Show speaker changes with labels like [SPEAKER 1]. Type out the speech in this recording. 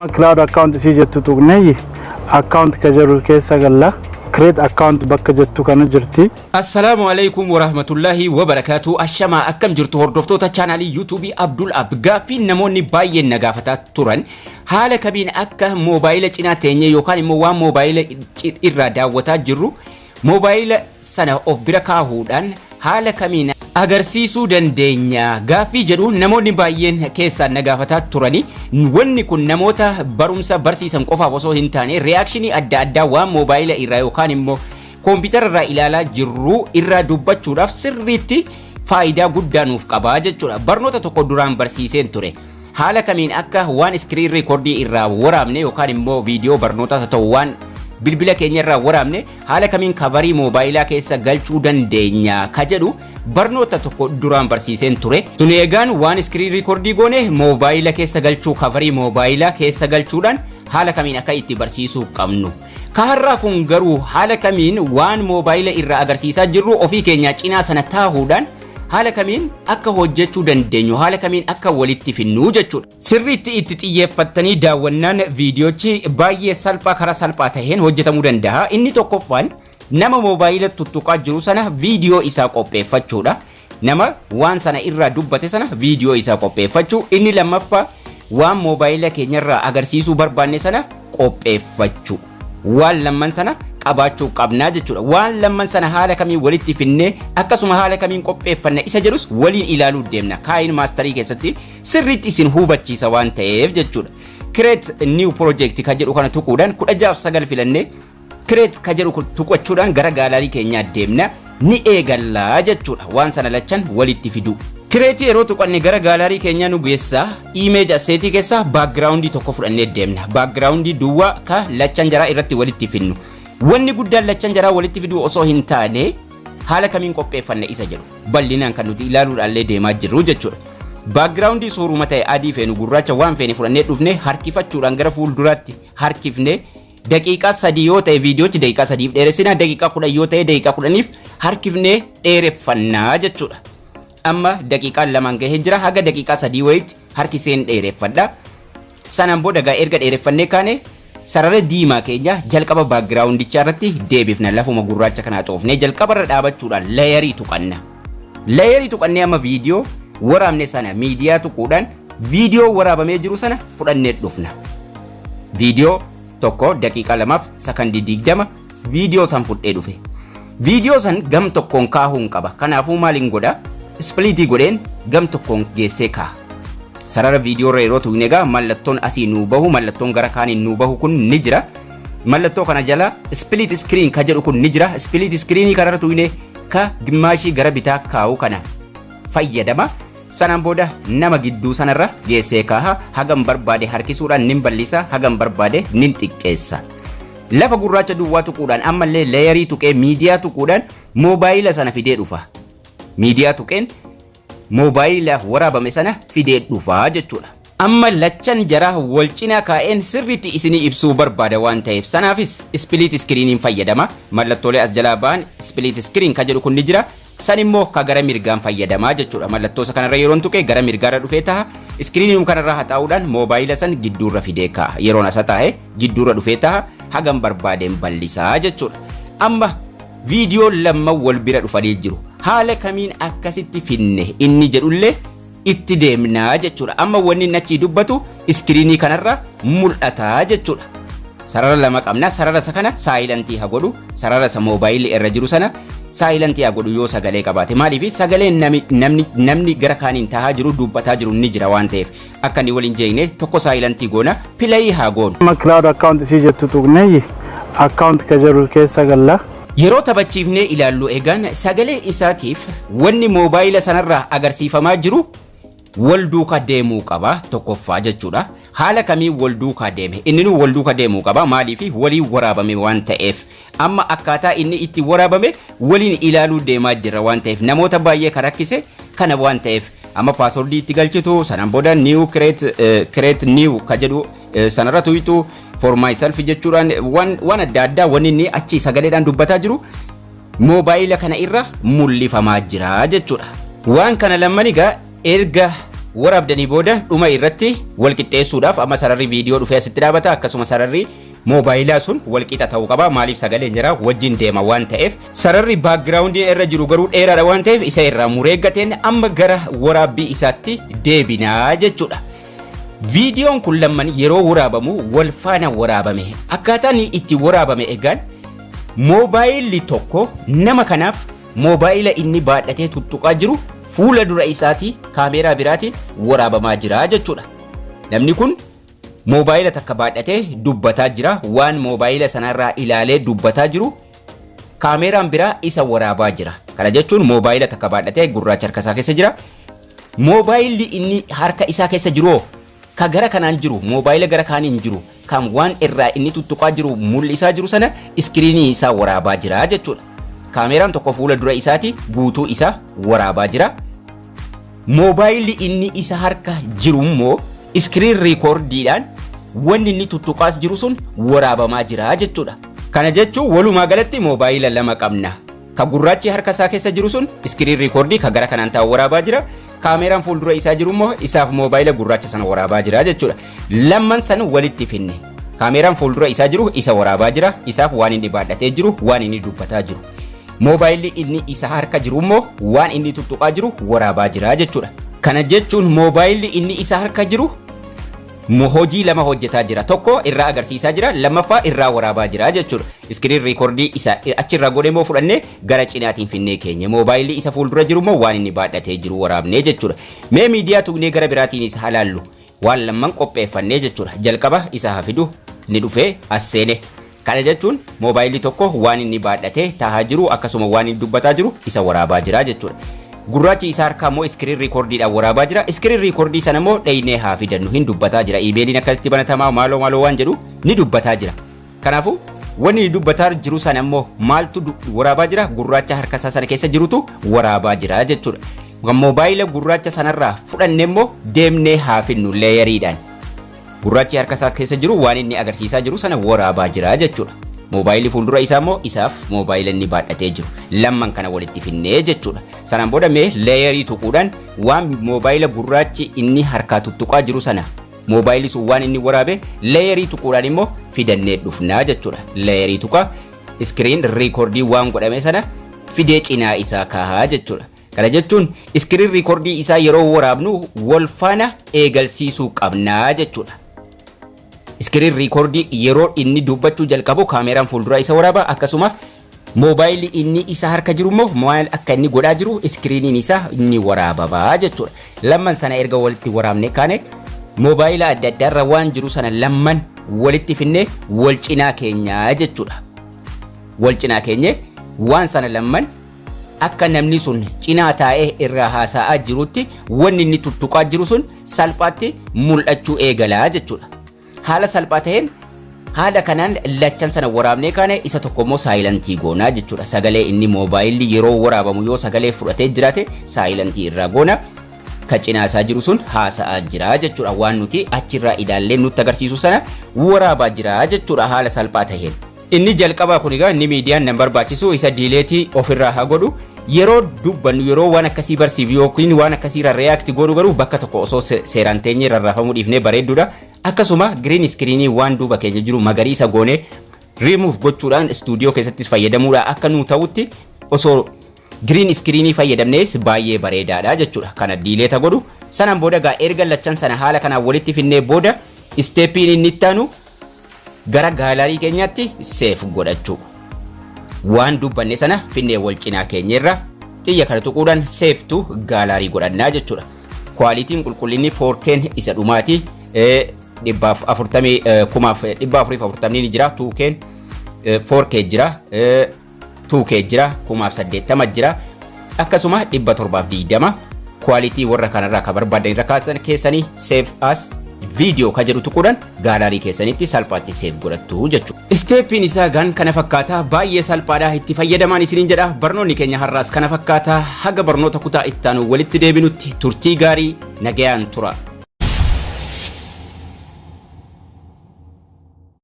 [SPEAKER 1] Cloud account si jettu tuqnee account ka jiru keessa galla create account bakka jettu kana jirti.
[SPEAKER 2] Assalamu alaikum warahmatullahi wabarakatuh. Ashama akkam jirtu hordoftoota channelii YouTube Abdul Abga fi namoonni baay'een nagaafataa turan haala kamiin akka mobile cinaa teenye yookaan immoo waan mobile irraa daawwataa jirru mobile sana of bira kaahuudhaan haala kamiin agarsiisuu dandeenya gaaffii jedhu namoonni baay'een keessaa nagaafataa turani. Wanni kun namoota barumsa barsiisan qofaaf osoo hin taane reakshinii adda addaa waan mobile irraa yookaan immoo kompiitara irraa ilaalaa jirru irraa dubbachuudhaaf sirriitti faayidaa guddaa nuuf qaba jechuudha. Barnoota tokko duraan barsiiseen ture. Haala kamiin akka waan screen recordii irraa waraabne yookaan immoo viidiyoo barnootaas ta'u waan bilbila keenya irraa waraabne haala kamiin kavarii mobaayilaa keessa galchuu dandeenya ka jedhu barnoota tokko duraan barsiiseen ture. Sun eegaan waan screen recordii goone mobaayila keessa galchuu kavarii mobaayilaa keessa galchuudhaan haala kamiin akka itti barsiisuu qabnu. Kaharraa kun garuu haala kamiin waan mobaayila irraa agarsiisaa jirru ofii keenya cinaa sana taahuudhaan haala kamiin akka hojjechuu dandeenyu haala kamiin akka walitti finnu jechuudha. Sirriitti itti xiyyeeffattanii daawwannaan viidiyoochi baay'ee salphaa karaa salphaa ta'een hojjetamuu danda'a. Inni tokkoffaan nama mobaayila tuttuqaa jiru sana viidiyoo isaa qopheeffachuudha. Nama waan sana irraa dubbate sana viidiyoo isaa qopheeffachuu. Inni lammaffaa waan mobaayila keenyarraa agarsiisuu barbaanne sana qopheeffachuu. Waan lamman sana qabaachuu qabnaa jechuudha. Waan lamman sana haala kamiin walitti finnee akkasuma haala kamiin qopheeffanne isa jedhus waliin ilaaluu deemna. Kaayin maasterii keessatti sirriitti isin hubachiisa waan ta'eef jechuudha. Create new project ka jedhu kana tuquudhaan 16 filannee create ka jedhu tuqachuudhaan gara gaalarii keenyaa deemna ni eegallaa jechuudha. Waan sana lachan walitti fidu. Create yeroo tuqanne gara gaalarii keenyaa nu geessa image assetii keessa background tokko fudhannee deemna. Background duwwaa ka lachan jaraa irratti walitti finnu. Wanni guddaan lachan jaraa walitti fidu osoo hin taane haala kamiin qopheeffanne isa jedhu bal'inaan kan nuti ilaaluudhaan deemaa jirru jechuudha. Background suuruma ta'e adii feenu gurraacha waan feene fudhannee dhufne harkifachuudhaan gara fuulduraatti harkifne daqiiqaa 3 yoo ta'e viidiyoochi daqiiqaa 3 dheeressina daqiiqaa 10 yoo ta'e daqiiqaa 10 harkifne dheereffannaa jechuudha. Amma daqiiqaa 2 gahee jira haga daqiiqaa 3 wayitti harkiseen dheereffadha. Sanaan booda erga dheereffannee kaane sarara diimaa keenya jalqaba backgroundicha irratti deebifna lafuma gurraacha kana xoofne jalqaba irra dhaabachuudhaan layerii tuqanna. Layerii tuqannee amma viidiyoo waraabne sana miidiyaa tuquudhaan viidiyoo waraabamee jiru sana fudhannee dhufna. Viidiyoo tokko daqiiqaa 2 sakandii 20 viidiyoo san fudhee dhufe. Viidiyoo san gam tokkoon kaahuun qaba. Kanaafuu maaliin godha? Spliitii godheen gam tokkoon geessee kaaha. Sarara viidiyoo irra yeroo tuqne egaa mallattoon asii nuu bahu mallattoon gara kaaniin nuu bahu kun ni jira. Mallattoo kana jala split screen ka jedhu kun ni jira. Split screen kanarra tuqne ka gimmaashii gara bitaa kaahu kana fayyadama. Sanaan booda nama gidduu sanarra geessee kaaha hagam barbaade harkisuudhaan nin bal'isa hagam barbaade nin xiqqeessa. Lafa gurraacha duwwaa tuquudhaan ammallee layerii tuqee miidiyaa tuquudhaan mobaayila sana fidee dhufa. Miidiyaa tuqeen mobaayila waraabame sana fidee dhufaa jechuudha. Amma lachan jaraa wal cinaa kaa'een sirriitti isinii ibsuu barbaada waan ta'eef sanaafis split screeniin fayyadama. Mallattoolee as jalaa ba'an split screen ka jedhu kun ni jira. San immoo ka gara mirgaan fayyadamaa jechuudha. Mallattoo isa kanarra yeroon tuqe gara mirgaarra dhufee ta'a. Screeniin kanarra haxaa'uudhaan mobaayila san gidduurra fidee kaa'a. Yeroon asa taa'e gidduurra dhufee ta'a hagam barbaadeen bal'isaa jechuudha. Amma viidiyoo lamman wal bira dhufanii jiru. Haala kamiin akkasitti finne inni jedhullee itti deemnaa jechuudha. Amma wanni nachi dubbatu iskiriinii kanarra mul'ataa jechuudha. Sarara lama qabna. Sarara isa kana saayilantii haa godhu. Sarara isa mobaayilii irra jiru sana saayilantii haa godhu yoo sagalee qabaate. Maaliif sagaleen namni gara kaaniin tahaa jiru dubbataa jiru ni jira waan ta'eef akka inni waliin jeegne tokko saayilantii goona pileeyii haa goonu.
[SPEAKER 1] Cloud account si jettu tuqnee account ka jiru keessa galla.
[SPEAKER 2] Yeroo taphachiifnee ilaallu eegan sagalee isaatiif wanni mobaayila sanarraa agarsiifamaa jiru wal duukaa deemuu qaba tokkoffaa jechuudha. Haala kamiin wal duukaa deeme inni nu wal duukaa deemuu qaba maaliif walii waraabame waan ta'eef amma akkaataa inni itti waraabame waliin ilaaluu deemaa jira waan ta'eef namoota baay'ee kan rakkise kana waan ta'eef amma paaswordii itti galchitu sanaan booda new create new ka jedhu sanarra tuyitu for myself jechuudhaan waan adda addaa wanni inni achi sagaleedhaan dubbataa jiru mobaayila kana irra mul'ifamaa jira jechuudha. Waan kana lamman egaa erga waraabdanii booda dhuma irratti wal qixxeessuudhaaf amma sararri viidiyoo dhufee asitti dhaabata akkasuma sararri moobaayilaa sun wal qixa ta'uu qaba maaliif sagaleen jira wajjin deema waan ta'eef sararri baakgiraawundii irra jiru garuu dheeraadha waan ta'eef isa irraa mureeggateen amma gara waraabbii isaatti deebinaa jechuudha. Viidiyoon kun lamman yeroo waraabamu wal faana waraabame akkaataan itti waraabame egaan moobaayilli tokko nama kanaaf moobaayila inni baadhatee tuttuqaa jiru fuula dura isaatii kaameeraa biraatiin waraabamaa jira jechuudha. Namni kun moobaayila takka baadhatee dubbataa jira waan moobaayila sanarraa ilaalee dubbataa jiru kaameeraan biraa isa waraabaa jira. Kana jechuun moobaayila takka baadhatee gurraacha harka isaa keessa jira. Moobaayilli inni harka isaa keessa jiru ka gara kanaan jiru moobaayila gara kaaniin jiru kan waan irraa inni tuttuqaa jiru mul'isaa jiru sana iskiriinii isaa waraabaa jira jechuudha. Kaameeraan tokko fuula dura isaati guutuu isaa waraabaa jira. Moobaayilli inni isa harka jiru immoo iskiriin riikoordiidhaan wanni inni tuttuqaas jiru sun waraabamaa jira jechuudha. Kana jechuun walumaa galatti moobaayila lama qabna. Ka gurraachi harka isaa keessa jiru sun iskiriin riikoordii ka gara kanaan taa'u waraabaa jira. Kaameeraan fuuldura isaa jiru immoo isaaf moobaayila gurraacha sana waraabaa jira jechuudha. Lamman san walitti finne. Kaameeraan fuuldura isaa jiru isa waraabaa jira. Isaaf waan inni baadhatee jiru waan inni dubbataa jiru. Moobaayilli inni isa harka jiru immoo waan inni tuttuqaa jiru waraabaa jira jechuudha. Kana jechuun moobaayilli inni isa harka jiru hojii lama hojjetaa jira. Tokko irraa agarsiisaa jira, lammaffaa irraa waraabaa jira jechuudha. Iskiriin riikoordii isa achirraa godhee moo fudhannee gara cinaatiin finnee keenya. Moobaayilli isa fuuldura jiru immoo waan inni baadhatee jiru waraabnee jechuudha. Mee miidiyaa tuqnee gara biraatiin isa halaallu waan lamman qopheeffannee jechuudha. Jalqaba isa hafidu ni dhufee as seene. Kana jechuun moobaayilli tokko waan inni baadhatee taa'aa jiru akkasuma waan inni dubbataa jiru isa waraabaa jira jechuudha. Gurraachi isa harkaa immoo iskiriin riikoordiidhaan waraabaa jira. Iskiriin riikoordii sana immoo dhaynee haa fidannu hin dubbataa jira. Iimeeliin akkasitti banatamaa maaloo waan jedhu ni dubbataa jira. Kanaafuu wanni ni dubbataa jiru sana immoo maaltu waraabaa jira? Gurraacha harka isaa sana keessa jirutu waraabaa jira jechuudha. Moobaayila gurraacha sanarraa fudhannee immoo deemnee haa finnu leeyeriidhaan. Gurraachi harka isaa keessa jiru waan inni agarsiisaa jiru sana waraabaa jira jechuudha. Moobaayilli fuuldura isaa immoo isaaf moobaayila inni baadhatee jiru. Lamman kana walitti finnee jechuudha. Sanaan booda mee leeyerii tuquudhaan waan moobaayila gurraachi inni harkaa tuttuqaa jiru sana moobaayilli sun waan inni waraabe leeyerii tuquudhaan immoo fidannee dhufnaa jechuudha. Leeyerii tuqaa iskiriin riikoordii waan godhame sana fidee cinaa isaa kaahaa jechuudha. Kana jechuun iskiriin riikoordii isaa yeroo waraabnu wal faana eegalsiisuu qabnaa jechuudha. Iskiriin riikoordii yeroo inni dubbachuu jalqabu kaameeraan fuuldura isa waraaba akkasuma moobaayilli inni isa harka jiru immoo maal akka inni godhaa jiru iskiriiniin isaa inni waraabaa jechuudha. Lamman sana erga walitti waraabne kaane moobaayila adda addaarra waan jiru sana lamman walitti finne wal cinaa keenyaa jechuudha. Wal cinaa keenye waan sana lamman akka namni sun cinaa taa'ee irraa haasa'aa jirutti wanni inni tuttuqaa jiru sun salphaatti mul'achuu eegalaa jechuudha. Haala salphaa ta'een haala kanaan lachan sana waraabnee kaane isa tokko immoo saayilantii goonaa jechuudha. Sagalee inni moobaayilli yeroo waraabamu yoo sagalee fudhatee jiraate saayilantii irraa goona. Ka cinaa isaa jiru sun haasa'aa jira jechuudha. Waan nuti achirraa ilaallee nutti agarsiisu sana waraabaa jira jechuudha haala salphaa ta'een. Inni jalqabaa kun egaa inni miidiyaan nan barbaachisu isa diileetii ofirraa haa godhu. Yeroo dubbannu yeroo waan akkasii barsiif yookiin waan akkasii irra react goonu garuu bakka tokko osoo seeraan teenyee rarraafamuu dhiifnee bareedduudha. Akkasuma green screenii waan duuba keenya jiru magariisa goonee remove gochuudhaan stuudiyoo keessattis fayyadamuudha akka nu ta'utti osoo green screenii fayyadamnees baay'ee bareedaadha jechuudha. Kana diileeta godhu sanaan booda gaa erga lachan sana haala kanaan walitti finnee booda steppiin inni itti aanu gara gaalarii keenyaatti save godhachuu. Waan dubbanne sana finnee wal cinaa keenyarra xiyya kana tuquudhaan save to gaalarii godhannaa jechuudha. Qualitiin qulqullinni 4K isa dhumaati. 440 ni jira. 2K 4K jira. 2K jira. 1080 jira. Akkasuma 720 quality warra kanarraa ka barbaadan irra kaasan keessanii save as video ka jedhu tuquudhaan gaalarii keessanitti salphaatti save godhattu jechuudha. Steppiin isaa gaan kana fakkaata baay'ee salphaadha itti fayyadamaan isiniin jedha. Barnoonni keenya har'aas kana fakkaata haga barnoota kutaa itti aanu walitti deebinutti turtii gaarii nagayaan tura.